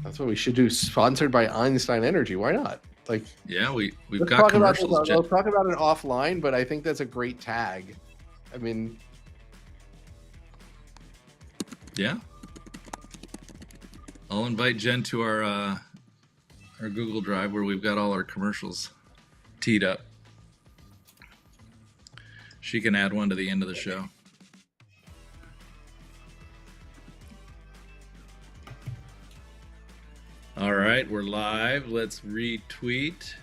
That's what we should do. Sponsored by Einstein Energy. Why not? Like, Yeah, we've let's got talk about this. commercials. Let's talk about it offline. But I think that's a great tag. I mean, yeah. I'll invite Jen to our Google Drive where we've got all our commercials teed up. She can add one to the end of the show. All right, we're live. Let's retweet.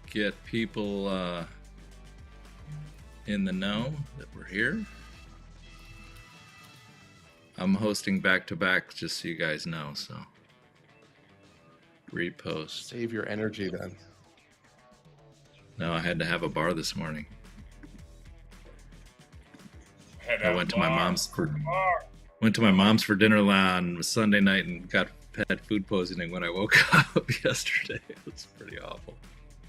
Get people in the know that we're here. I'm hosting back-to-back, just so you guys know, so repost. Save your energy then. No, I had to have a bar this morning. I went to my mom's for dinner on Sunday night and had food poisoning when I woke up yesterday. It was pretty awful.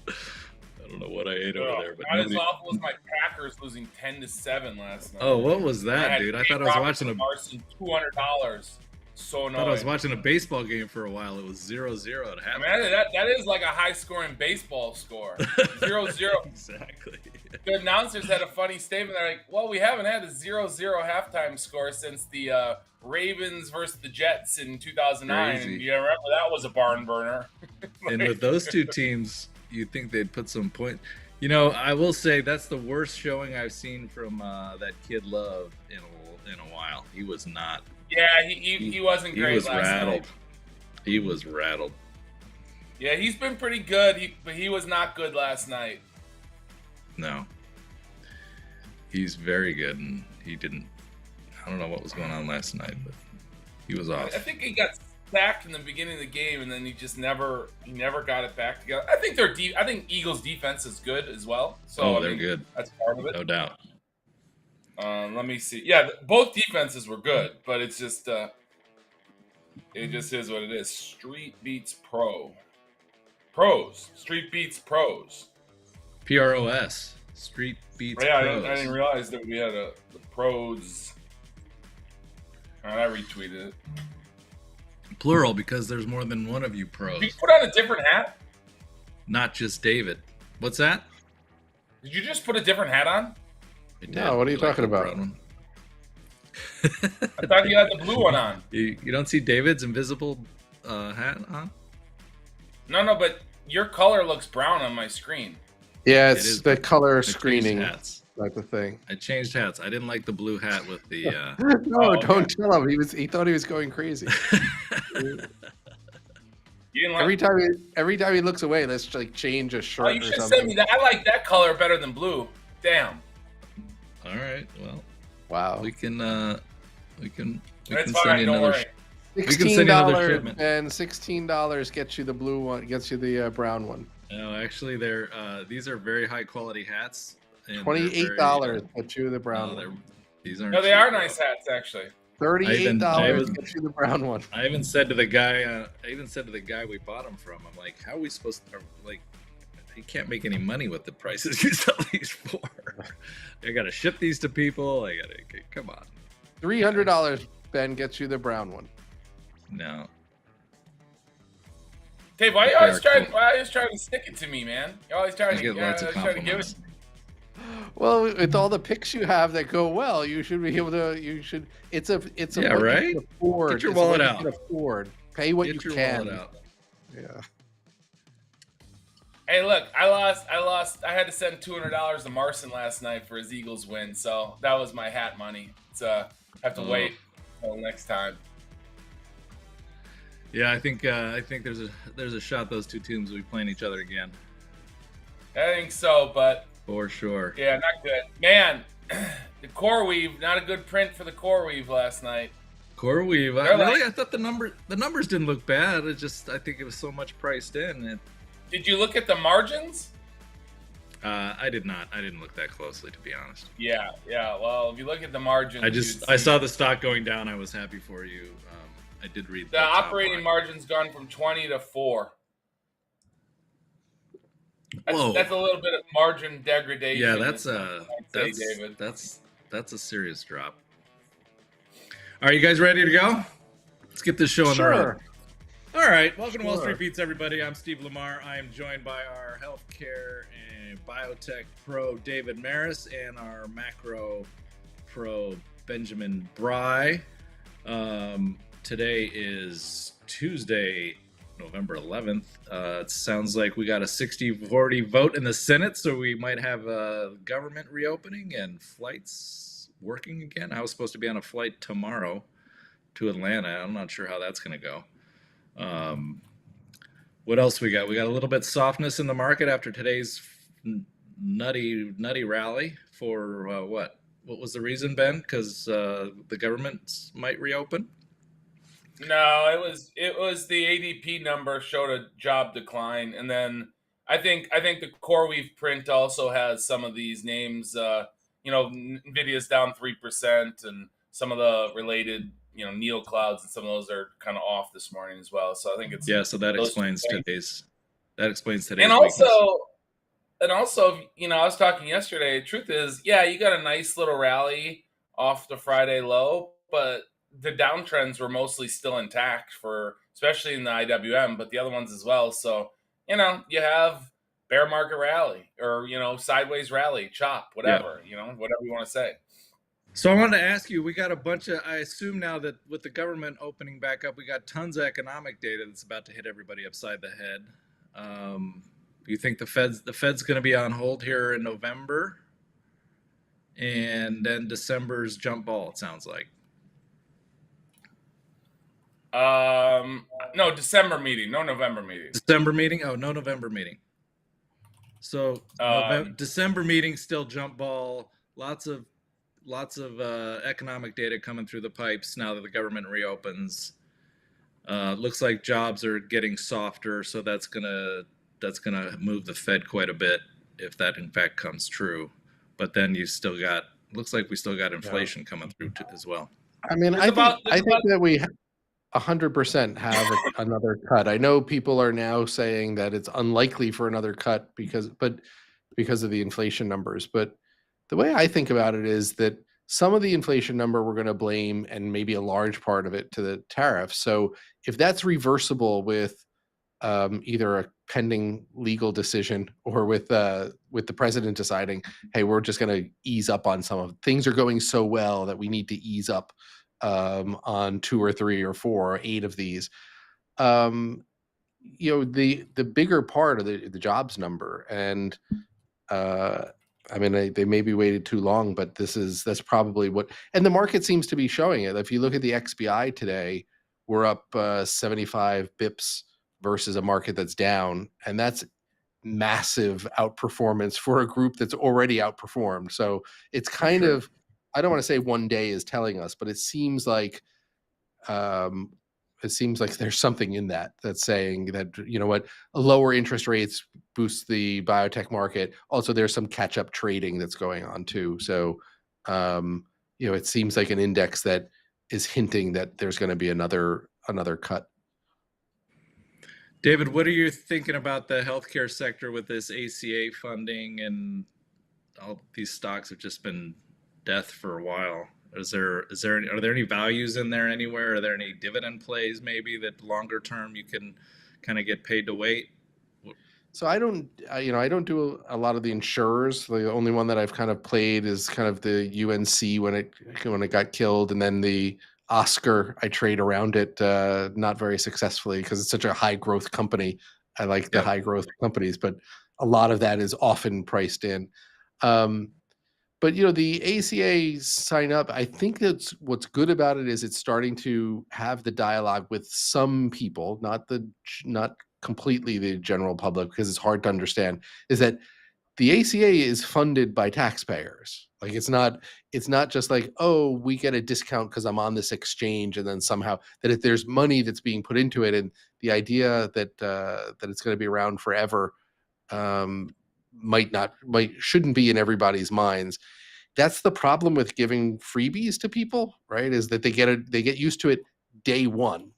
I don't know what I ate over there, but not as awful as my Packers losing 10-7 last night. Oh, what was that, dude? I thought I was watching $200. So annoying. I thought I was watching a baseball game for a while. It was 0-0 at half. I mean, that is like a high-scoring baseball score. 0-0. Exactly. The announcers had a funny statement. They're like, well, we haven't had a 0-0 halftime score since the Ravens versus the Jets in 2009. Crazy. And you remember that was a barn burner. And with those two teams, you'd think they'd put some point. You know, I will say that's the worst showing I've seen from that kid Love in a while. He was not. Yeah, he wasn't great. He was last rattled. night. He was rattled. Yeah, he's been pretty good, but he was not good last night. No. He's very good, and he didn't. I don't know what was going on last night, but he was off. I think he got sacked in the beginning of the game, and then he just never got it back together. I think Eagles' defense is good as well. So they're good. That's part of it. No doubt. Let me see. Yeah, both defenses were good, but it's just it just is what it is. Street beats pro. Pros. Street beats pros. PROS. Street beats Yeah, pros. I didn't realize that we had the pros. And I retweeted it. Plural, because there's more than one of you pros. Did you put on a different hat? Not just David. What's that? Did you just put a different hat on? I did. No, what are you talking about? I thought you had the blue one on. You don't see David's invisible hat on? No, but your color looks brown on my screen. Yeah, It it's is the color I changed screening hats. type of thing. I changed hats. I didn't like the blue hat with the. No, don't tell him. He thought he was going crazy. Every time he looks away, let's like change a shirt. Oh, you or should something. send me that. I like that color better than blue. Damn. All right. Well, Wow. we can That's send fine. you Don't another. worry. We can send you another $16 shipment. and $16 gets you the blue one, gets you the brown one. No, actually, these are very high quality hats. and they're $28 gets you the brown very, one. These aren't. No, they cheap, are though. nice hats, actually. $38 gets you the brown one. I even said to the guy. We bought them from. I'm like, how are we supposed to like? You can't make any money with the prices you sell these for. I gotta ship these to people. Come on. $300, Ben, gets you the brown one. No. Dave, why are you always trying to stick it to me, man? You're always trying I get lots of to give it. compliments. Well, with all the picks you have that go well, you should be able to. You should. It's a. Yeah, what right? You can afford. Get your It's what wallet you out. can afford. Pay what Get you your can. wallet out. Yeah. Hey, look, I lost. I had to send $200 to Marcin last night for his Eagles win, so that was my hat money. So have to wait until next time. Yeah, I think there's a shot those two teams will be playing each other again. I think so, but For sure. yeah, not good. Man, the core weave, not a good print for the core weave last night. Core weave. They're Really, like- I thought the numbers didn't look bad. I think it was so much priced in. Did you look at the margins? I did not. I didn't look that closely, to be honest. Yeah. Well, if you look at the margins, I saw the stock going down. I was happy for you. I did read the operating margin's gone from 20 to 4. That's a little bit of margin degradation. Yeah, David. that's a serious drop. Are you guys ready to go? Let's get this show on the road. Sure. All right, welcome to Wall Sure. Street Beats, everybody. I'm Steve Lamar. I am joined by our healthcare and biotech pro David Maris and our macro pro Benjamin Brey. Today is Tuesday, November 11th. It sounds like we got a 60-40 vote in the Senate, so we might have a government reopening and flights working again. I was supposed to be on a flight tomorrow to Atlanta. I'm not sure how that's going to go. What else we got? We got a little bit of softness in the market after today's nutty rally for what? What was the reason, Ben? Because the government might reopen? No, it was the ADP number showed a job decline, and then I think the CoreWeave print also has some of these names. Nvidia's down 3%, and some of the related neo clouds and some of those are kind of off this morning as well. So I think it's so that explains today's. That explains today's. And weakness. also, I was talking yesterday. The truth is, you got a nice little rally off the Friday low, but the downtrends were mostly still intact especially in the IWM, but the other ones as well. So, you have bear market rally or, sideways rally, chop, whatever, whatever you want to say. So I wanted to ask you, we got a bunch of, I assume now that with the government opening back up, we got tons of economic data that's about to hit everybody upside the head. You think the Fed's going to be on hold here in November, and then December's jump ball, it sounds like. No, December meeting, no November meeting. December meeting? Oh, no November meeting. So December meeting, still jump ball, lots of economic data coming through the pipes now that the government reopens. Looks like jobs are getting softer, so that's gonna move the Fed quite a bit if that in fact comes true. But then looks like we still got inflation coming through as well. I mean, I think that we 100% have another cut. I know people are now saying that it's unlikely for another cut because of the inflation numbers. But the way I think about it is that some of the inflation number we're going to blame, and maybe a large part of it, to the tariffs. So if that's reversible with either a pending legal decision or with the president deciding, hey, we're just going to ease up on some of things are going so well that we need to ease up on 2 or 3 or 4 or 8 of these. The bigger part of the jobs number, and they maybe waited too long, but that's probably what, and the market seems to be showing it. If you look at the XBI today, we're up 75 bips versus a market that's down, and that's massive outperformance for a group that's already outperformed. So it's kind of, I don't want to say one day is telling us, but it seems like there's something in that's saying that, lower interest rates boost the biotech market. Also, there's some catch-up trading that's going on too. So, it seems like an index that is hinting that there's going to be another cut. David, what are you thinking about the healthcare sector with this ACA funding, and all these stocks have just been death for a while? Are there any values in there anywhere? Are there any dividend plays maybe that longer term you can kind of get paid to wait? So I don't do a lot of the insurers. The only one that I've kind of played is kind of the UNC when it got killed, and then the Oscar, I trade around it, not very successfully because it's such a high growth company. I like the high growth companies, but a lot of that is often priced in. But the ACA sign up, I think that's what's good about it is it's starting to have the dialogue with some people, not completely the general public, because it's hard to understand, is that the ACA is funded by taxpayers. Like it's not just like, oh, we get a discount because I'm on this exchange, and then somehow that if there's money that's being put into it, and the idea that it's going to be around forever shouldn't be in everybody's minds. That's the problem with giving freebies to people, right? Is that they get used to it day one,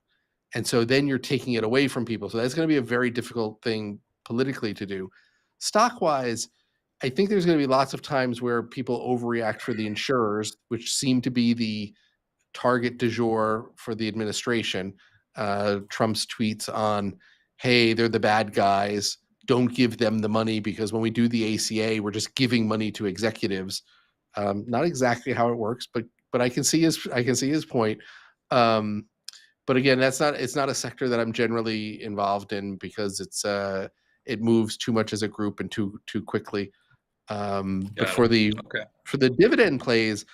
and so then you're taking it away from people. So that's going to be a very difficult thing politically to do. Stock wise, I think there's going to be lots of times where people overreact for the insurers, which seem to be the target du jour for the administration. Trump's tweets on, hey, they're the bad guys. Don't give them the money because when we do the ACA, we're just giving money to executives. Not exactly how it works, but I can see his point. But again, it's not a sector that I'm generally involved in because it moves too much as a group and too quickly. But for the dividend plays,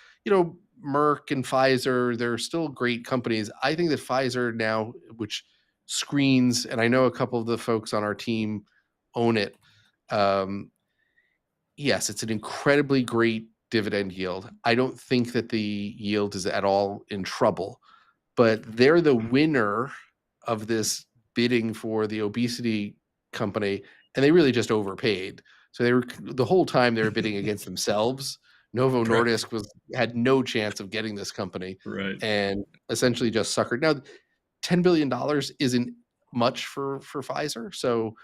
Merck and Pfizer, they're still great companies. I think that Pfizer now, which screens, and I know a couple of the folks on our team own it. Yes, it's an incredibly great dividend yield. I don't think that the yield is at all in trouble, but they're the winner of this bidding for the obesity company, and they really just overpaid. So the whole time they were bidding against themselves. Novo Nordisk had no chance of getting this company, and essentially just suckered. Now, $10 billion isn't much for Pfizer, so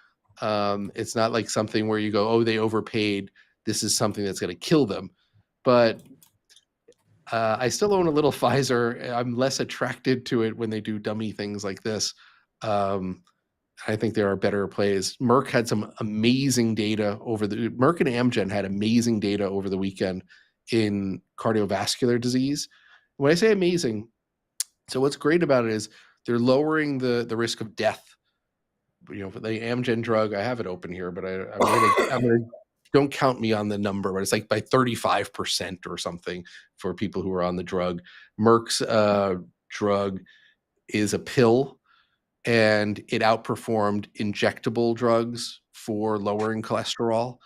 it's not like something where you go, oh, they overpaid. This is something that's going to kill them. But I still own a little Pfizer. I'm less attracted to it when they do dummy things like this. I think there are better plays. Merck had some amazing data Merck and Amgen had amazing data over the weekend in cardiovascular disease. When I say amazing, so what's great about it is they're lowering the risk of death. For the Amgen drug, I have it open here, but I'm gonna don't count me on the number, but it's like by 35% or something for people who are on the drug. Merck's drug is a pill, and it outperformed injectable drugs for lowering cholesterol.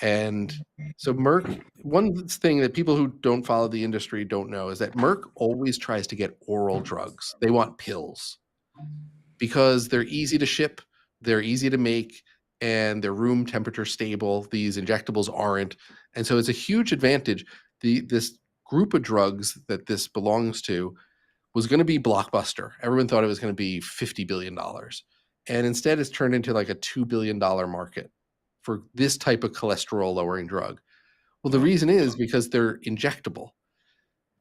And so Merck, one thing that people who don't follow the industry don't know is that Merck always tries to get oral drugs. They want pills because they're easy to ship, they're easy to make, and they're room temperature stable. These injectables aren't. And so it's a huge advantage. This group of drugs that this belongs to was going to be blockbuster. Everyone thought it was going to be $50 billion. And instead it's turned into like a $2 billion market for this type of cholesterol lowering drug. Well, the reason is because they're injectable.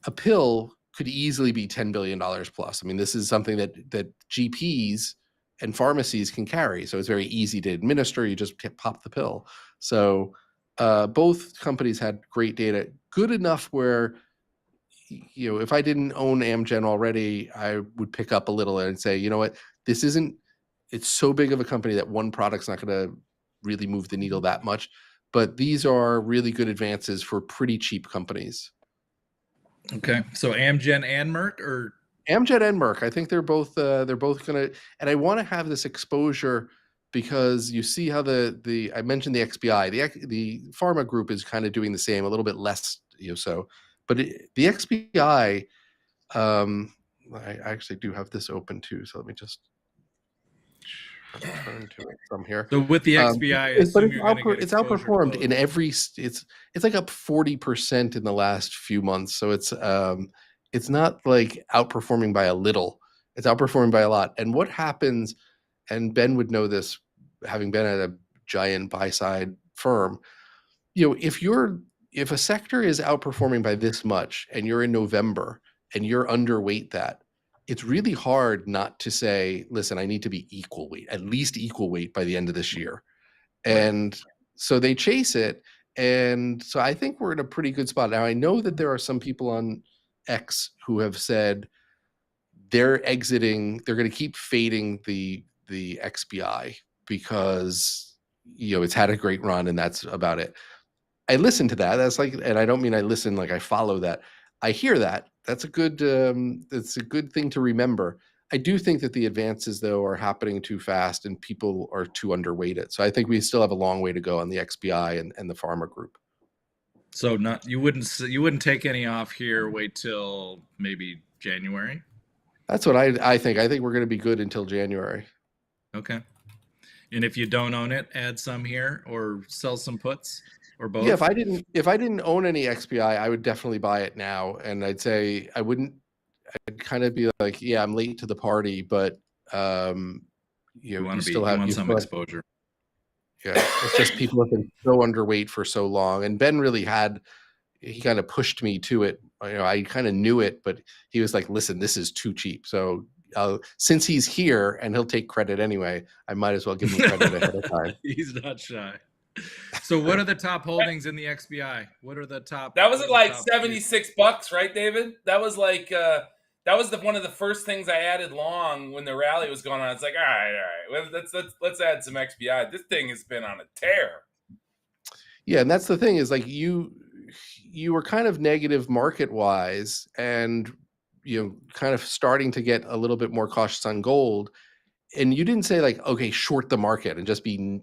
A pill could easily be $10 billion plus. I mean, this is something that GPs and pharmacies can carry. So it's very easy to administer. You just pop the pill. So both companies had great data, good enough where, if I didn't own Amgen already, I would pick up a little and say, you know what, it's so big of a company that one product's not going to really move the needle that much. But these are really good advances for pretty cheap companies. Okay. So Amgen and Merck, or Amgen and Merck, I think they're both going to, and I want to have this exposure because you see how I mentioned the XBI, the pharma group is kind of doing the same, a little bit less, but the XBI, I actually do have this open too, so let me just turn to it from here. So with the XBI, it's outperformed in every. It's like up 40% in the last few months. So it's not like outperforming by a little. It's outperforming by a lot. And what happens? And Ben would know this, having been at a giant buy side firm. If a sector is outperforming by this much, and you're in November and you're underweight that, it's really hard not to say, listen, I need to be equal weight, at least equal weight by the end of this year. And so they chase it. And so I think we're in a pretty good spot. Now, I know that there are some people on X who have said they're exiting, they're going to keep fading the XBI because, it's had a great run and that's about it. I listen to that. That's like, and I don't mean I listen like I follow that. I hear that. That's a good thing to remember. I do think that the advances, though, are happening too fast and people are too underweight it. So I think we still have a long way to go on the XBI and the pharma group. So you wouldn't take any off here. Wait till maybe January. That's what I think. I think we're going to be good until January. Okay. And if you don't own it, add some here or sell some puts. Or both? Yeah, if I didn't own any XBI, I would definitely buy it now. And I'd say I'd kind of be like, yeah, I'm late to the party, but you still have some exposure. Yeah, it's just people have been so underweight for so long. And Ben really he kind of pushed me to it I kind of knew it, but he was like, listen, this is too cheap. So since he's here and he'll take credit anyway, I might as well give him credit ahead of time. He's not shy. So what are the top holdings in the XBI? What are the top? That was at like top $76, right, David? That was like that was one of the first things I added long when the rally was going on. It's like, all right, let's add some XBI. This thing has been on a tear. Yeah, and that's the thing is like you were kind of negative market wise, and kind of starting to get a little bit more cautious on gold. And you didn't say like, okay, short the market and just be,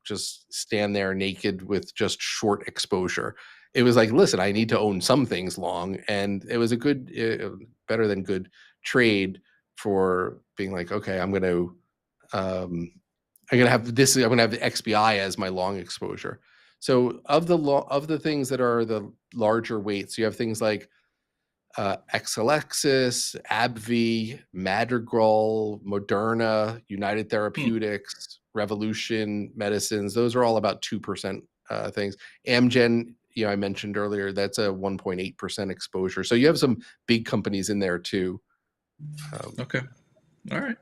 just stand there naked with just short exposure. It was like, listen, I need to own some things long. And it was a good, better than good trade for being like, okay, I'm going to have this, I'm going to have the XBI as my long exposure. So of the things that are the larger weights, you have things like Exelixis, AbbVie, Madrigal, Moderna, United Therapeutics, Revolution Medicines. Those are all about 2% things. Amgen, I mentioned earlier, that's a 1.8% exposure. So you have some big companies in there too. Okay. All right.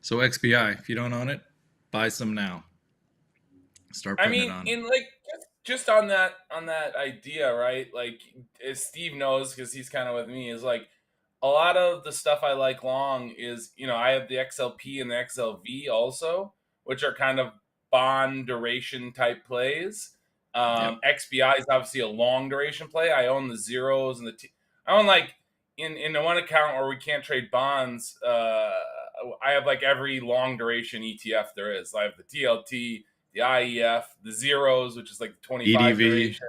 So XBI, if you don't own it, buy some now. Start putting it on. In like just on that idea, right? Like as Steve knows, because he's kind of with me, is like a lot of the stuff I like long is, I have the XLP and the XLV also, which are kind of bond duration type plays. XBI is obviously a long duration play. I own the zeros and I own like in the one account where we can't trade bonds. I have like every long duration ETF there is. I have the TLT, the IEF, the zeros, which is like 25 EDV. duration.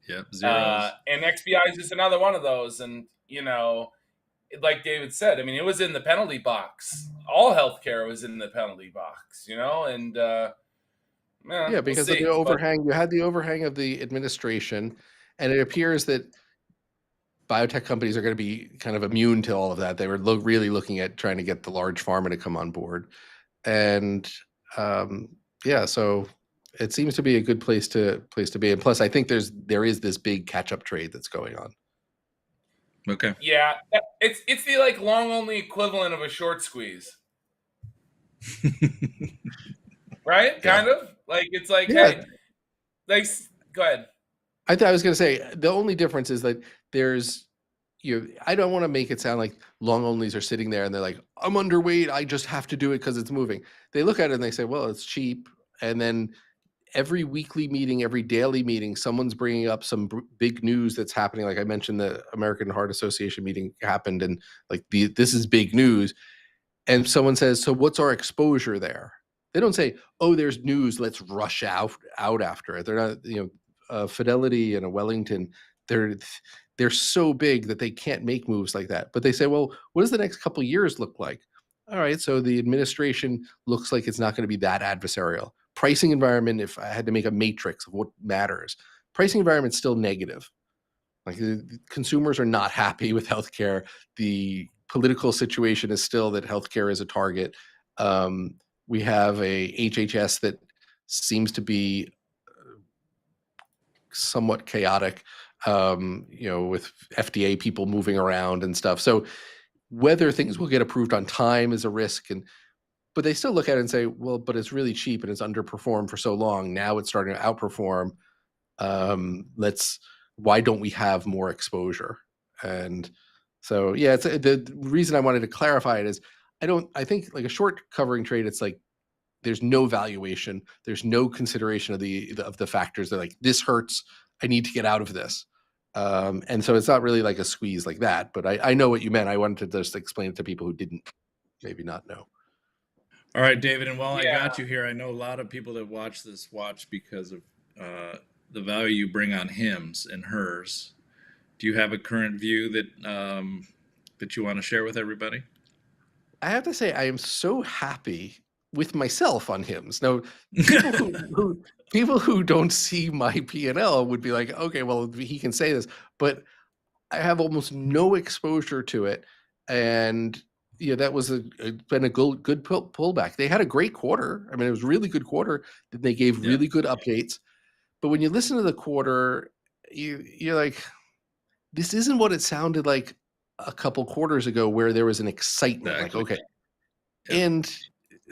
Yep, zeros. And XBI is just another one of those. And, like David said, I mean, it was in the penalty box. All healthcare was in the penalty box, and because of the overhang, you had the overhang of the administration, and it appears that biotech companies are going to be kind of immune to all of that. They were really looking at trying to get the large pharma to come on board. And, so it seems to be a good place to be. And plus, I think there is this big catch-up trade that's going on. Okay. Yeah, it's the like long only equivalent of a short squeeze, right? Kind of like it's like, hey, like go ahead. I was going to say the only difference is that there's I don't want to make it sound like long onlys are sitting there and they're like, I'm underweight, I just have to do it because it's moving. They look at it and they say, well, it's cheap, and then every weekly meeting, every daily meeting, someone's bringing up some big news that's happening. Like I mentioned, the American Heart Association meeting happened, and like this is big news. And someone says, so what's our exposure there? They don't say, oh, there's news, let's rush out after it. They're not, Fidelity and a Wellington, they're so big that they can't make moves like that. But they say, well, what does the next couple of years look like? All right, so the administration looks like it's not going to be that adversarial. Pricing environment, if I had to make a matrix of what matters, pricing environment's still negative. Like the consumers are not happy with healthcare. The political situation is still that healthcare is a target. We have a HHS that seems to be somewhat chaotic, with FDA people moving around and stuff. So whether things will get approved on time is a risk, but they still look at it and say, well, but it's really cheap and it's underperformed for so long. Now it's starting to outperform. Why don't we have more exposure? And so, yeah, it's the reason I wanted to clarify it is I think like a short covering trade, it's like, there's no valuation. There's no consideration of the factors. They're like, this hurts, I need to get out of this. And so it's not really like a squeeze like that, but I know what you meant. I wanted to just explain it to people who didn't maybe not know. All right, David, and while I got you here, I know a lot of people that watch because of the value you bring on hims and hers. Do you have a current view that you want to share with everybody? I have to say, I am so happy with myself on hims. Now, people who don't see my P&L would be like, okay, well, he can say this, but I have almost no exposure to it. And that was been a good pullback. They had a great quarter. I mean, it was a really good quarter. They gave really good updates. But when you listen to the quarter, you're like, this isn't what it sounded like a couple quarters ago, where there was an excitement, Exactly. like, okay. Yep. And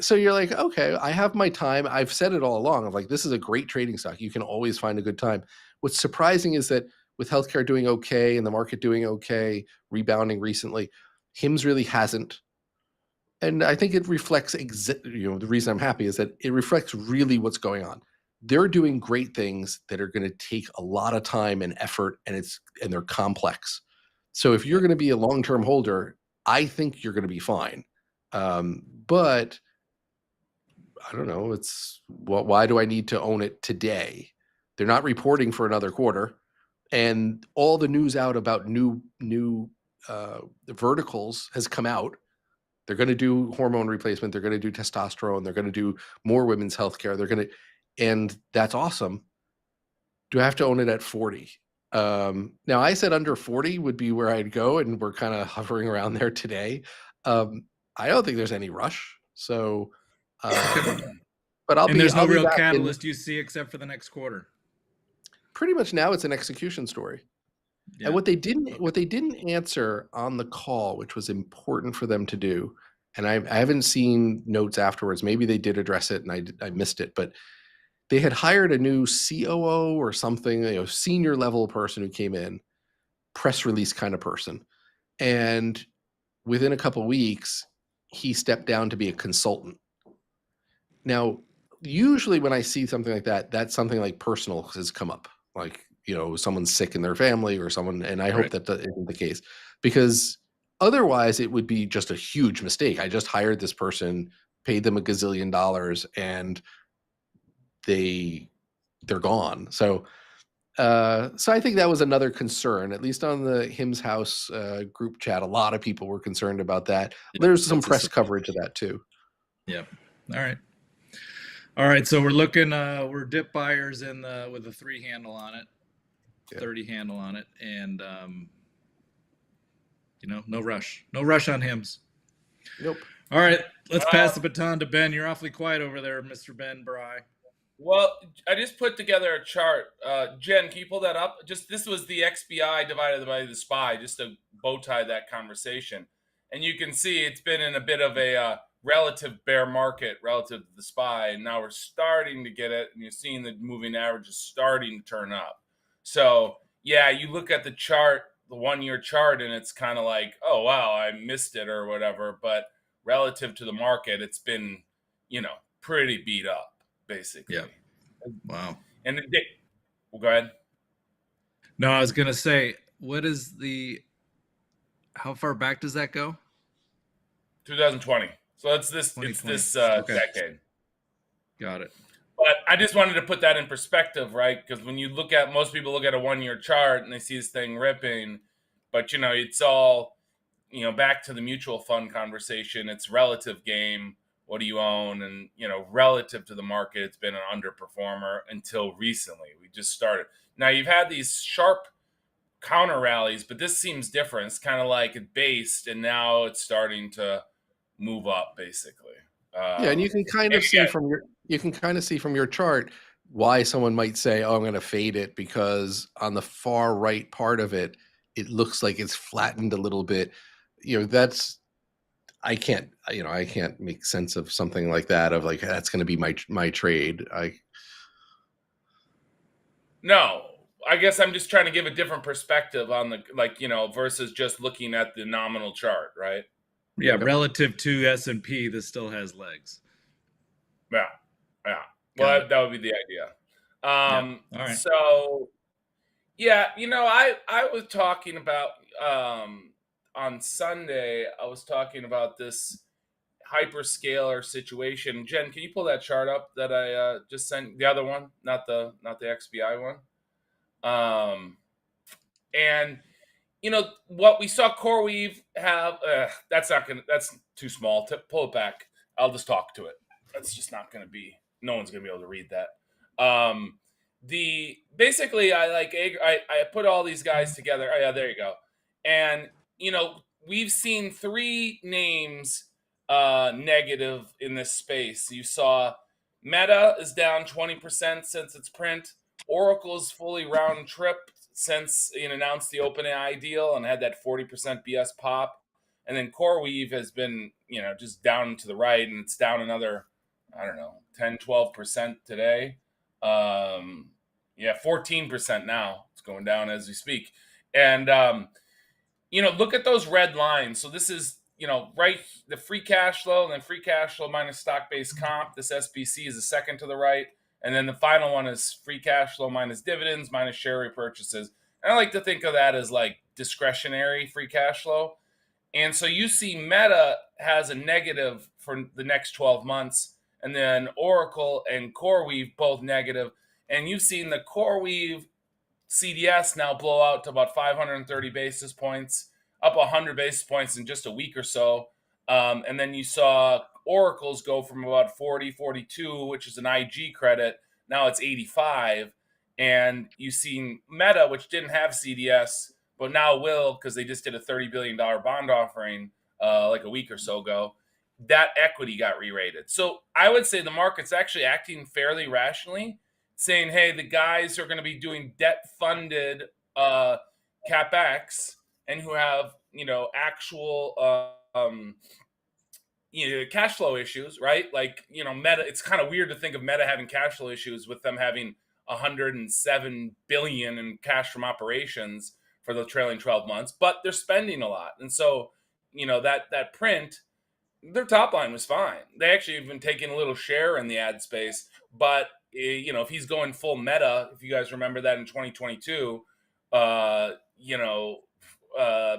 so you're like, okay, I have my time. I've said it all along of like, this is a great trading stock. You can always find a good time. What's surprising is that with healthcare doing okay and the market doing okay, rebounding recently, HIMS really hasn't. And I think it reflects, the reason I'm happy is that it reflects really what's going on. They're doing great things that are going to take a lot of time and effort, and they're complex. So if you're going to be a long-term holder, I think you're going to be fine. But I don't know. Why do I need to own it today? They're not reporting for another quarter, and all the news out about new verticals has come out. They're going to do hormone replacement. They're going to do testosterone. They're going to do more women's healthcare. And that's awesome. Do I have to own it at 40? Now I said under 40 would be where I'd go, and we're kind of hovering around there today. I don't think there's any rush. So, but there's no real back catalyst you see except for the next quarter. Pretty much now it's an execution story. Yeah. And what they didn't answer on the call, which was important for them to do, and I haven't seen notes afterwards. Maybe they did address it and I missed it, but they had hired a new COO or something, senior level person who came in, press release kind of person, and within a couple of weeks, he stepped down to be a consultant. Now, usually when I see something like that, that's something like personal has come up, like, someone's sick in their family or someone, and I hope that isn't the case, because otherwise it would be just a huge mistake. I just hired this person, paid them $1 gazillion, and they're gone. So I think that was another concern, at least on the HIMS House group chat. A lot of people were concerned about that. There's some press coverage of that too. Yep. All right. So we're dip buyers with a 3 handle on it, 30 handle on it, and no rush on HIMS. Nope. All right, let's pass the baton to Ben. You're awfully quiet over there, Mr. Ben Brey. Well, I just put together a chart. Jen, can you pull that up? This was the XBI divided by the SPY, just to bow tie that conversation. And you can see it's been in a bit of a relative bear market relative to the SPY. And now we're starting to get it, and you're seeing the moving average is starting to turn up. So, yeah, you look at the chart, the 1-year chart, and it's kind of like, oh, wow, I missed it or whatever. But relative to the market, it's been, pretty beat up, basically. Yeah. Wow. And go ahead. No, I was going to say, how far back does that go? 2020. So it's this decade. Got it. But I just wanted to put that in perspective, right? Because when you most people look at a 1-year chart and they see this thing ripping, but it's all, back to the mutual fund conversation. It's relative game. What do you own? And, relative to the market, it's been an underperformer until recently. We just started. Now you've had these sharp counter rallies, but this seems different. It's kind of like it based, and now it's starting to move up, basically. And you can kind of see from your chart why someone might say, "Oh, I'm going to fade it," because on the far right part of it, it looks like it's flattened a little bit. I can't make sense of something like that. Of like, that's going to be my trade. No, I guess I'm just trying to give a different perspective on the versus just looking at the nominal chart, right? Yeah, relative to S&P, this still has legs. Yeah. Well, that would be the idea. All right. So, yeah, I was talking about on Sunday. I was talking about this hyperscaler situation. Jen, can you pull that chart up that I just sent? The other one, not the XBI one. And what we saw CoreWeave have, that's too small. Pull it back. I'll just talk to it. That's just not going to be, no one's going to be able to read that. Basically, I put all these guys together. Oh, yeah, there you go. And, we've seen 3 names negative in this space. You saw Meta is down 20% since its print. Oracle is fully round trip since it announced the OpenAI deal and had that 40% BS pop. And then CoreWeave has been, just down to the right, and it's down another, I don't know, 10, 12% today. Yeah, 14% now. It's going down as we speak. And, look at those red lines. So this is, right, the free cash flow, and then free cash flow minus stock-based comp. This SBC is the second to the right. And then the final one is free cash flow minus dividends minus share repurchases. And I like to think of that as like discretionary free cash flow. And so you see Meta has a negative for the next 12 months, and then Oracle and CoreWeave both negative. And you've seen the CoreWeave CDS now blow out to about 530 basis points, up 100 basis points in just a week or so. And then you saw Oracle's go from about 40, 42, which is an IG credit. Now it's 85. And you've seen Meta, which didn't have CDS, but now will, because they just did a $30 billion bond offering like a week or so ago. That equity got re-rated. So I would say the market's actually acting fairly rationally, saying, hey, the guys who are going to be doing debt-funded CapEx and who have, actual cash flow issues, right? Like, Meta, it's kind of weird to think of Meta having cash flow issues with them having 107 billion in cash from operations for the trailing 12 months, but they're spending a lot. And so, that print, their top line was fine. They actually have been taking a little share in the ad space, but if he's going full Meta, if you guys remember that in 2022,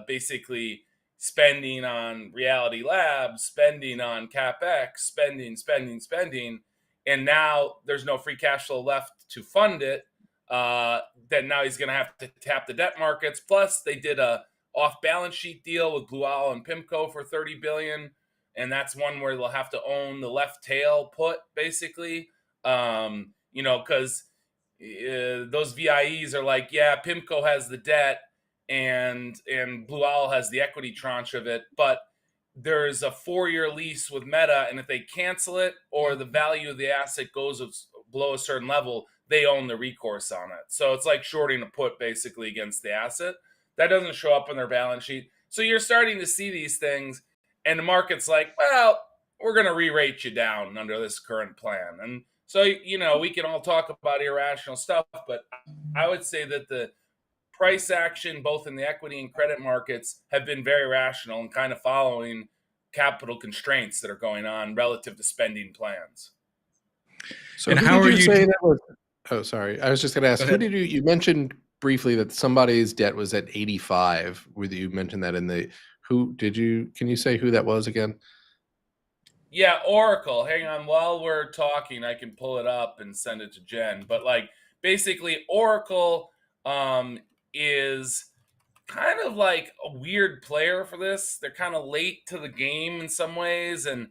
basically spending on Reality Labs, spending on CapEx, spending, and now there's no free cash flow left to fund it. Then now he's going to have to tap the debt markets. Plus, they did a off-balance sheet deal with Blue Owl and PIMCO for $30 billion, and that's one where they'll have to own the left tail put, basically. Because those VIEs are like, yeah, PIMCO has the debt and Blue Owl has the equity tranche of it, but there's a 4-year lease with Meta, and if they cancel it or the value of the asset goes below a certain level, they own the recourse on it. So it's like shorting a put basically against the asset. That doesn't show up on their balance sheet. So you're starting to see these things, and the market's like, well, we're going to re-rate you down under this current plan. And so, we can all talk about irrational stuff, but I would say that the price action, both in the equity and credit markets, have been very rational and kind of following capital constraints that are going on relative to spending plans. So and how are you say that was? Oh, sorry. I was just going to ask, who did you mentioned briefly that somebody's debt was at 85? You mentioned that in the, can you say who that was again? Yeah, Oracle. Hang on, while we're talking, I can pull it up and send it to Jen. But basically Oracle is kind of like a weird player for this. They're kind of late to the game in some ways, and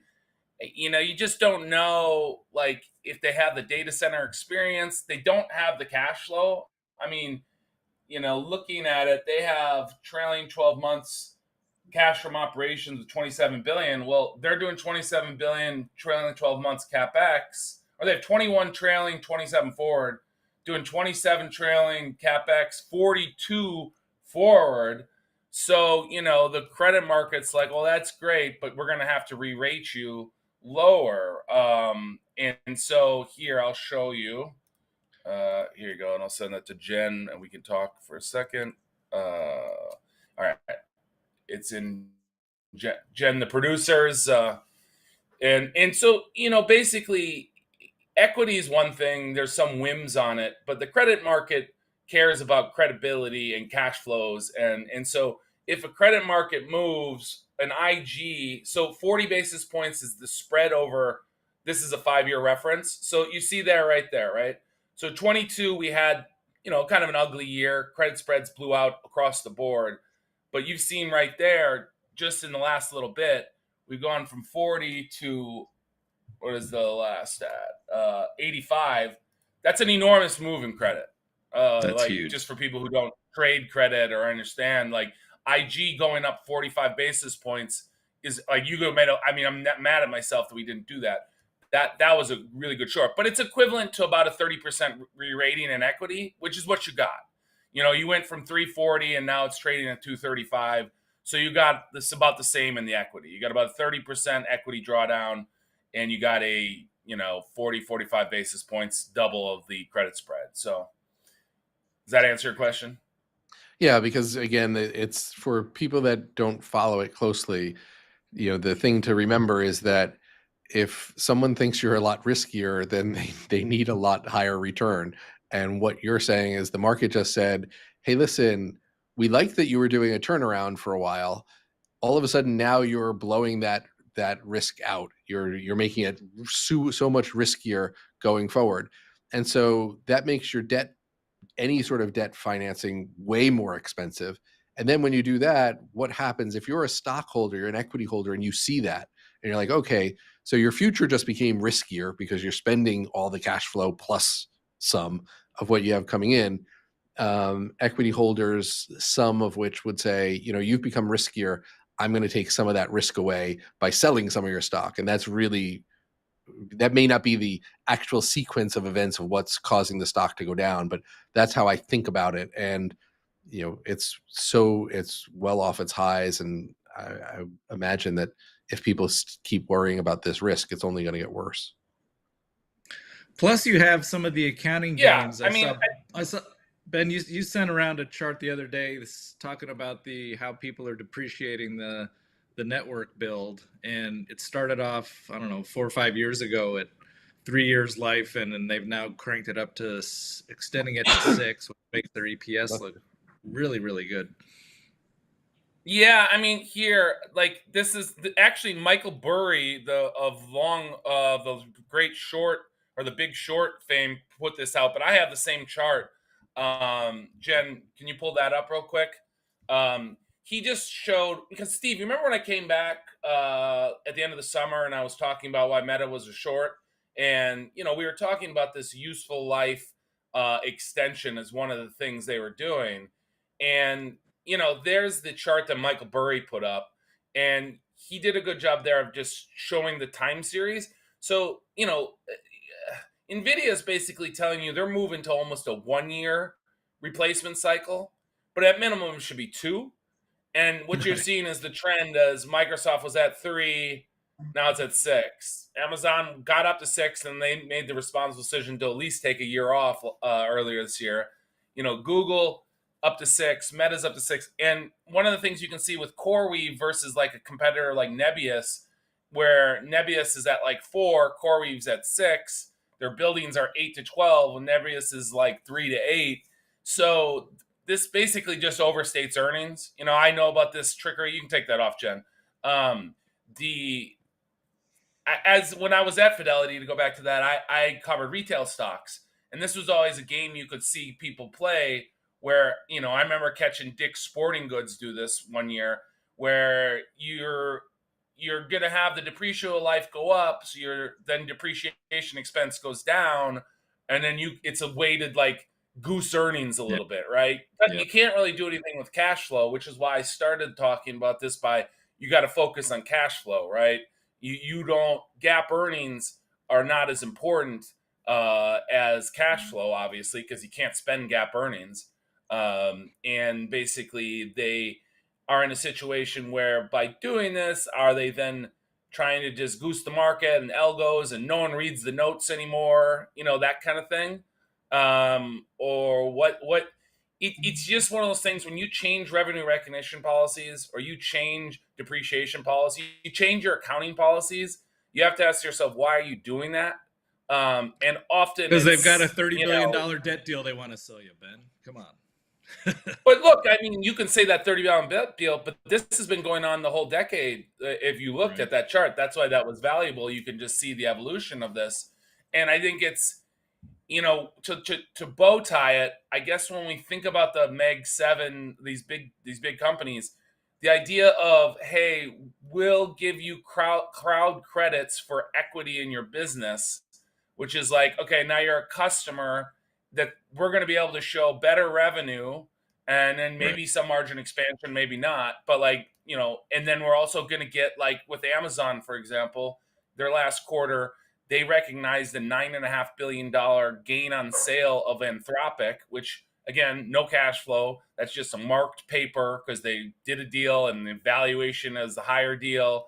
you just don't know if they have the data center experience. They don't have the cash flow. I mean, looking at it, they have trailing 12 months cash from operations of 27 billion. Well, they're doing 27 billion trailing 12 months CapEx, or they have 21 trailing, 27 forward, doing 27 trailing CapEx, 42 forward. So, the credit market's like, well, that's great, but we're going to have to re-rate you lower. And so here, I'll show you. Here you go. And I'll send that to Jen and we can talk for a second. All right. It's in Jen, the producers. And so, basically equity is one thing. There's some whims on it, but the credit market cares about credibility and cash flows. And so if a credit market moves an IG, so 40 basis points is the spread over, this is a 5-year reference. So you see there, right there, right? So 22, we had, kind of an ugly year. Credit spreads blew out across the board. But you've seen right there, just in the last little bit, we've gone from 40 to, what is the last at? 85. That's an enormous move in credit. That's huge. Just for people who don't trade credit or understand, IG going up 45 basis points is I'm not mad at myself that we didn't do that. That was a really good short, but it's equivalent to about a 30% re-rating in equity, which is what you got. You went from 340 and now it's trading at 235. So you got this about the same in the equity. You got about 30% equity drawdown, and you got a 40, 45 basis points, double of the credit spread. So does that answer your question? Yeah, because again, it's for people that don't follow it closely. The thing to remember is that if someone thinks you're a lot riskier, then they need a lot higher return. And what you're saying is the market just said, hey, listen, we like that you were doing a turnaround for a while. All of a sudden now you're blowing that risk out. You're making it so much riskier going forward. And so that makes your debt, any sort of debt financing, way more expensive. And then when you do that, what happens if you're a stockholder, you're an equity holder, and you see that, and you're like, okay, so your future just became riskier because you're spending all the cash flow plus some of what you have coming in. Equity holders, some of which would say, you've become riskier. I'm going to take some of that risk away by selling some of your stock. And that may not be the actual sequence of events of what's causing the stock to go down, but that's how I think about it. And it's well off its highs, and I imagine that if people keep worrying about this risk, it's only going to get worse. Plus, you have some of the accounting games. I saw Ben. You sent around a chart the other day talking about how people are depreciating the network build, and it started off, I don't know, 4 or 5 years ago at 3 years life, and then they've now cranked it up to extending it to 6, which makes their EPS look really, really good. Yeah, here, this is actually Michael Burry, the Great Short or the Big Short fame, put this out, but I have the same chart. Jen, can you pull that up real quick? He just showed, because Steve, you remember when I came back at the end of the summer and I was talking about why Meta was a short, and we were talking about this useful life extension as one of the things they were doing, and there's the chart that Michael Burry put up, and he did a good job there of just showing the time series. So NVIDIA is basically telling you they're moving to almost a 1-year replacement cycle, but at minimum it should be 2. And what you're seeing is the trend as Microsoft was at 3, now it's at 6. Amazon got up to 6, and they made the responsible decision to at least take a year off earlier this year. Google up to 6, Meta's up to 6. And one of the things you can see with CoreWeave versus like a competitor like Nebius, where Nebius is at like 4, CoreWeave's at 6. Their buildings are 8 to 12, and Nebius is like 3 to 8. So this basically just overstates earnings. I know about this trickery. You can take that off, Jen. As when I was at Fidelity, to go back to that, I covered retail stocks, and this was always a game you could see people play. Where I remember catching Dick's Sporting Goods do this one year, where you're gonna have the depreciable life go up, so then depreciation expense goes down, and then it's a weighted like goose earnings a little bit, right? But you can't really do anything with cash flow, which is why I started talking about this by you got to focus on cash flow, right? You don't, GAAP earnings are not as important as cash flow, obviously, because you can't spend GAAP earnings. And basically they are in a situation where by doing this, are they then trying to just goose the market and algos and no one reads the notes anymore, that kind of thing? Or what it's just one of those things when you change revenue recognition policies or you change depreciation policy, you change your accounting policies, you have to ask yourself, why are you doing that? And often because they've got a $30 billion debt deal they want to sell you, Ben. Come on. But look, you can say that $30 billion debt deal, but this has been going on the whole decade. If you looked at that chart, that's why that was valuable. You can just see the evolution of this. And I think it's, to bow tie it, I guess when we think about the Meg 7, these big companies, the idea of, hey, we'll give you crowd credits for equity in your business, which is like, okay, now you're a customer that we're going to be able to show better revenue and then maybe some margin expansion, maybe not. But and then we're also going to get, like with Amazon, for example, their last quarter, they recognized a $9.5 billion gain on sale of Anthropic, which again, no cash flow. That's just a marked paper because they did a deal and the valuation is the higher deal,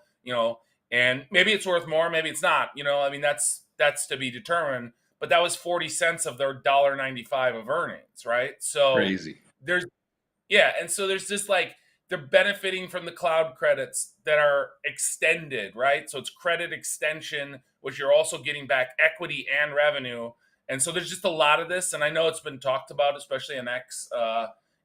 and maybe it's worth more, maybe it's not, I mean, that's to be determined, but that was 40 cents of their $1.95 of earnings, right? So Crazy. there's and so there's just like they're benefiting from the cloud credits that are extended, right? So it's credit extension, which you're also getting back equity and revenue. And so there's just a lot of this. And I know it's been talked about, especially in X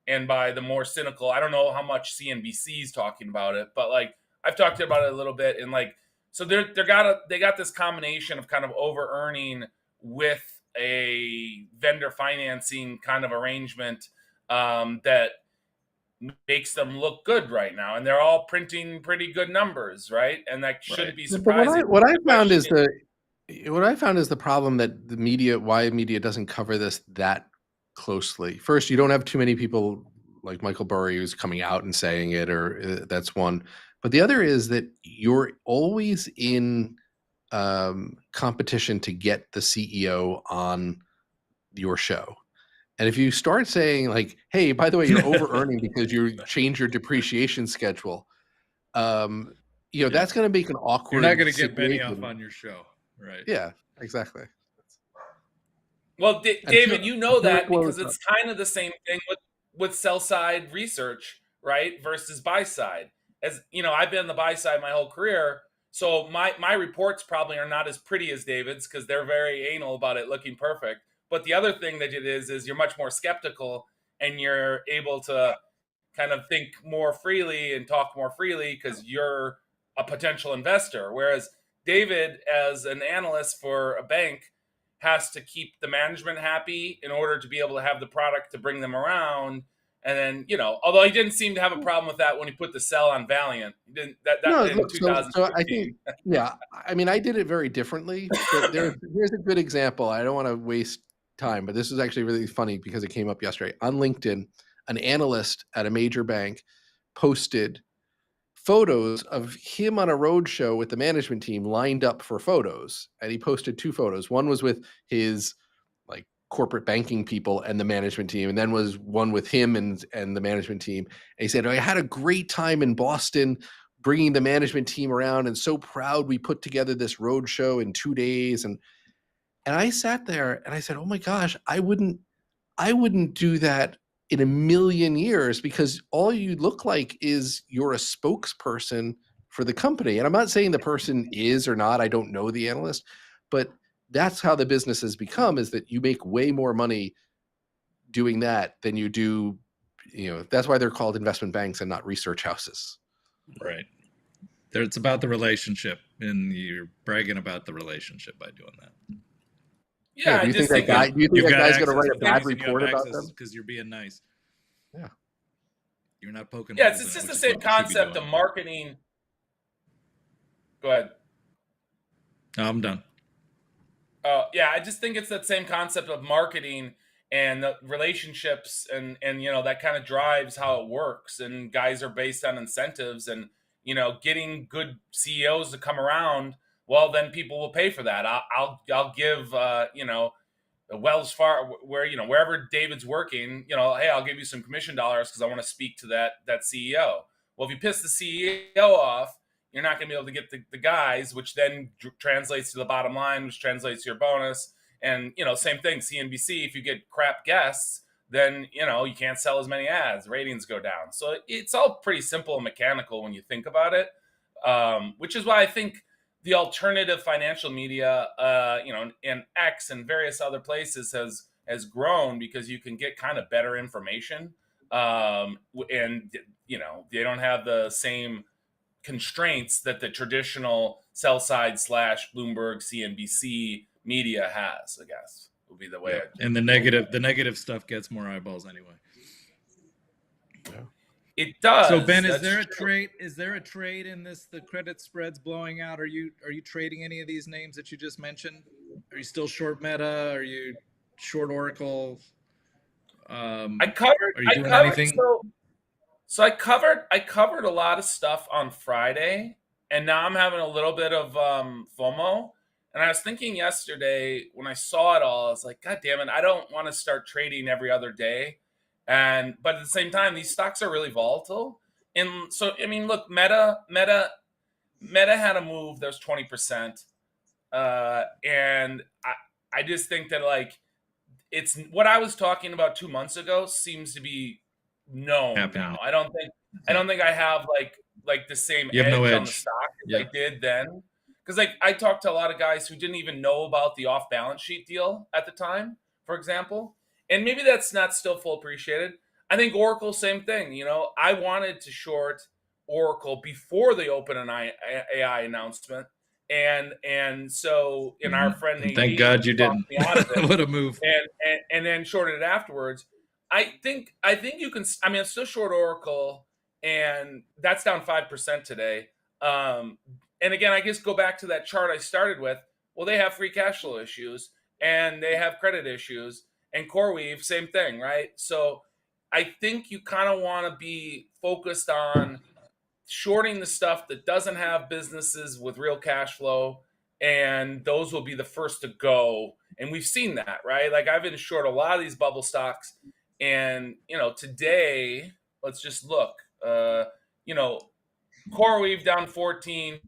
and by the more cynical. I don't know how much CNBC is talking about it, but like I've talked about it a little bit. And like, so they got this combination of kind of over earning with a vendor financing kind of arrangement that makes them look good right now, and they're all printing pretty good numbers, right? And that shouldn't be surprising. What I found is the problem that why media doesn't cover this that closely. First, you don't have too many people like Michael Burry who's coming out and saying it, or that's one. But the other is that you're always in competition to get the CEO on your show. And if you start saying like, hey, by the way, you're over earning because you change your deprecation schedule, that's going to make an awkward You're not going to get situation. Benioff on your show. Right. Yeah, exactly. Well, David, you know that because it's kind of the same thing with sell side research, right? Versus buy side. As you know, I've been on the buy side my whole career. So my reports probably are not as pretty as David's because they're very anal about it looking perfect. But the other thing that it is you're much more skeptical and you're able to kind of think more freely and talk more freely because you're a potential investor. Whereas David, as an analyst for a bank, has to keep the management happy in order to be able to have the product to bring them around. And then, although he didn't seem to have a problem with that when he put the sell on Valiant. He didn't in 2015. So I think, I mean, I did it very differently. But here's a good example. I don't want to waste time, but this is actually really funny because it came up yesterday on LinkedIn. An analyst at a major bank posted photos of him on a road show with the management team lined up for photos, and he posted 2 photos. One was with his like corporate banking people and the management team, and then was one with him and the management team. And he said, I had a great time in Boston bringing the management team around, and so proud we put together this road show in 2 days. And I sat there and I said, oh my gosh, I wouldn't do that in a million years, because all you look like is you're a spokesperson for the company. And I'm not saying the person is or not, I don't know the analyst, but that's how the business has become, is that you make way more money doing that than you do, that's why they're called investment banks and not research houses. Right. It's about the relationship, and you're bragging about the relationship by doing that. Yeah, do you think that guy's going to write a bad report about them? Because you're being nice. Yeah. You're not poking. Yeah, it's just the same concept of marketing. Go ahead. No, I'm done. Yeah, I just think it's that same concept of marketing and the relationships and that kind of drives how it works. And guys are based on incentives and, getting good CEOs to come around. Well, then people will pay for that. I'll give, Wells Fargo, wherever David's working, hey, I'll give you some commission dollars because I want to speak to that CEO. Well, if you piss the CEO off, you're not going to be able to get the guys, which then translates to the bottom line, which translates to your bonus. And, same thing, CNBC, if you get crap guests, then, you can't sell as many ads, ratings go down. So it's all pretty simple and mechanical when you think about it, which is why I think the alternative financial media, and X and various other places has grown, because you can get kind of better information. And, they don't have the same constraints that the traditional sell side / Bloomberg, CNBC media has, I guess, would be the way. And the negative stuff gets more eyeballs anyway. Yeah. It does. So Ben, is there a trade in this? The credit spreads blowing out. Are you trading any of these names that you just mentioned? Are you still short Meta? Are you short Oracle? Are you doing anything? So I covered a lot of stuff on Friday, and now I'm having a little bit of FOMO. And I was thinking yesterday when I saw it all, I was like, God damn it, I don't want to start trading every other day. But at the same time, these stocks are really volatile. And so I mean, look, Meta had a move that was 20%. And I just think that like it's what I was talking about 2 months ago seems to be known Happening. now. I don't think I have like the same You have no edge on the edge. stock as Yeah. I did then. Because like I talked to a lot of guys who didn't even know about the off balance sheet deal at the time, for example. And maybe that's not still full appreciated. I think Oracle, same thing. You know, I wanted to short Oracle before the OpenAI AI announcement. And so in our friend And AD thank God you talked didn't. me out of it What a move. and then shorted it afterwards. I think you can. I mean, I'm still short Oracle, and that's down 5% today. And again, I guess go back to that chart I started with. Well, they have free cash flow issues, and they have credit issues, and CoreWeave, same thing, right? So I think you kind of want to be focused on shorting the stuff that doesn't have businesses with real cash flow, and those will be the first to go. And we've seen that, right? Like I've been short a lot of these bubble stocks, and today, let's just look. You know, CoreWeave down 14,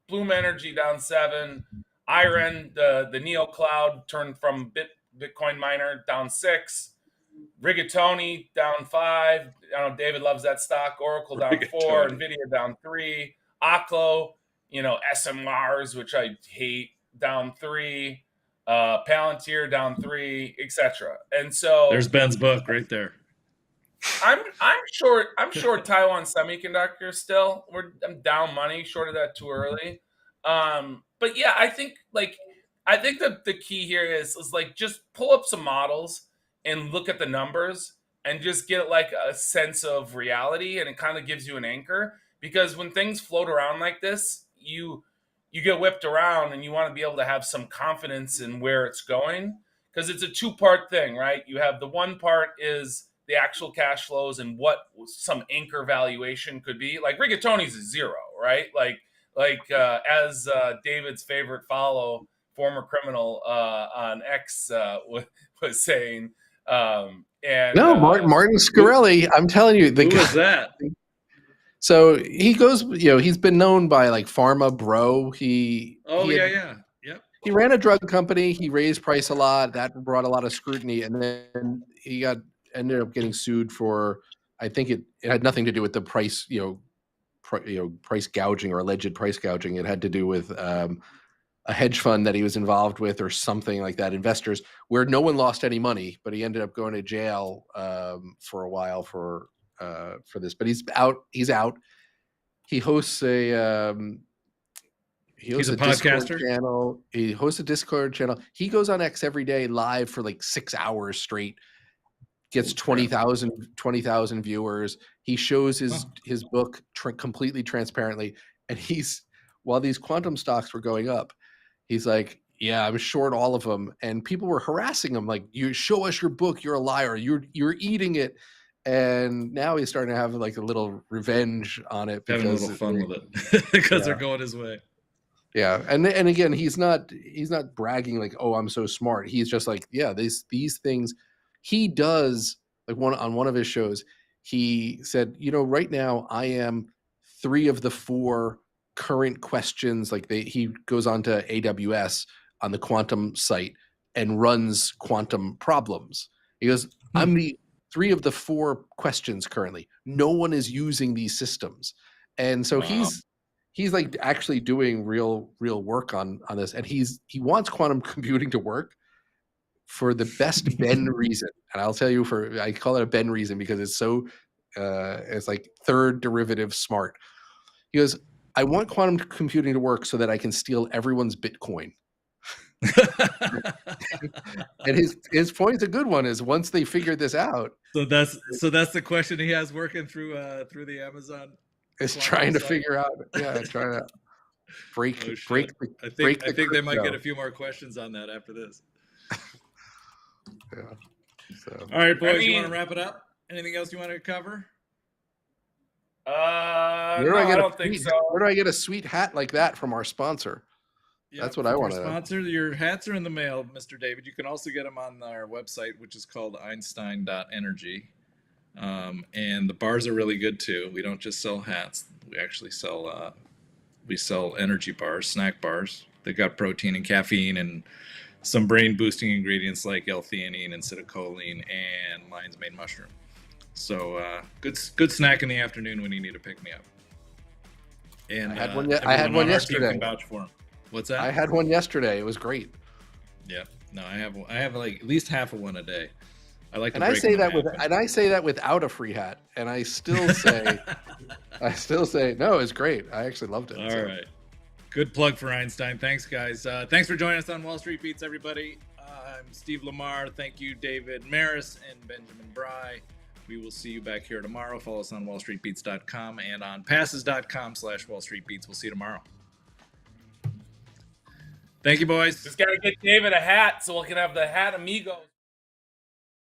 Bloom Energy down 7, Iron, the Neo Cloud turned from Bitcoin miner down 6. Rigatoni down 5. I know David loves that stock. Oracle down 4. Nvidia down 3. Oklo, SMRs, which I hate, down 3. Palantir down 3, etc. And so there's Ben's book right there. I'm short Taiwan Semiconductor still. I'm down money, shorted that too early. But yeah, I think that the key here is like just pull up some models and look at the numbers and just get like a sense of reality, and it kind of gives you an anchor, because when things float around like this, you get whipped around, and you want to be able to have some confidence in where it's going, because it's a two-part thing, right? You have the one part is the actual cash flows and what some anchor valuation could be. Like Rigatoni's is 0, right? As David's favorite follow, former criminal on X, was saying. Martin Scarelli. I'm telling you, who was that? So he goes, he's been known by like Pharma Bro. Yeah. He ran a drug company. He raised price a lot. That brought a lot of scrutiny, and then he ended up getting sued for. I think it had nothing to do with the price, price gouging or alleged price gouging. It had to do with a hedge fund that he was involved with or something like that, investors, where no one lost any money, but he ended up going to jail for a while for this. But he's out. He hosts he's a podcaster channel. He hosts a Discord channel. He goes on X every day live for like 6 hours straight. Gets 20,000 viewers. He shows his book completely transparently, and while these quantum stocks were going up, he's like, yeah, I'm short all of them. And people were harassing him, like, you show us your book, you're a liar, you're eating it. And now he's starting to have like a little revenge on it, having a little fun with it because they're going his way. Yeah, and again, he's not bragging like, oh, I'm so smart. He's just like, yeah, these things. He does, like, on one of his shows, he said, right now I am 3 of the 4 current questions. Like he goes on to AWS on the quantum site and runs quantum problems. He goes, I'm the 3 of the 4 questions currently. No one is using these systems. And so he's like actually doing real work on this. And he wants quantum computing to work for the best Ben reason. And I'll tell you, I call it a Ben reason because it's so it's like third derivative smart. He goes, I want quantum computing to work so that I can steal everyone's Bitcoin. And his point's a good one, is once they figure this out. So that's the question he has working through the Amazon. Is trying to figure out, trying to break I think they might get a few more questions on that after this. Yeah. So. All right, boys, you want to wrap it up? Anything else you want to cover? I don't think so. Where do I get a sweet hat like that from our sponsor? That's what I want to know. Sponsor, your hats are in the mail, Mr. David. You can also get them on our website, which is called Einstein.energy. And the bars are really good too. We don't just sell hats. We actually sell energy bars, snack bars. They got protein and caffeine and some brain boosting ingredients like L-theanine and acetylcholine and lion's mane mushroom. So good snack in the afternoon when you need to pick me up. And I had one. I had one yesterday. Can vouch for 'em. What's that? I had one yesterday. It was great. Yeah. No, I have like at least half of one a day. I like. And I say that without a free hat, and I still say, no, it's great. I actually loved it. All right. Good plug for Einstein. Thanks, guys. Thanks for joining us on Wall Street Beats, everybody. I'm Steve Lamar. Thank you, David Maris and Benjamin Brey. We will see you back here tomorrow. Follow us on wallstreetbeats.com and on passes.com/wallstreetbeats. We'll see you tomorrow. Thank you, boys. Just got to get David a hat so we can have the hat amigos.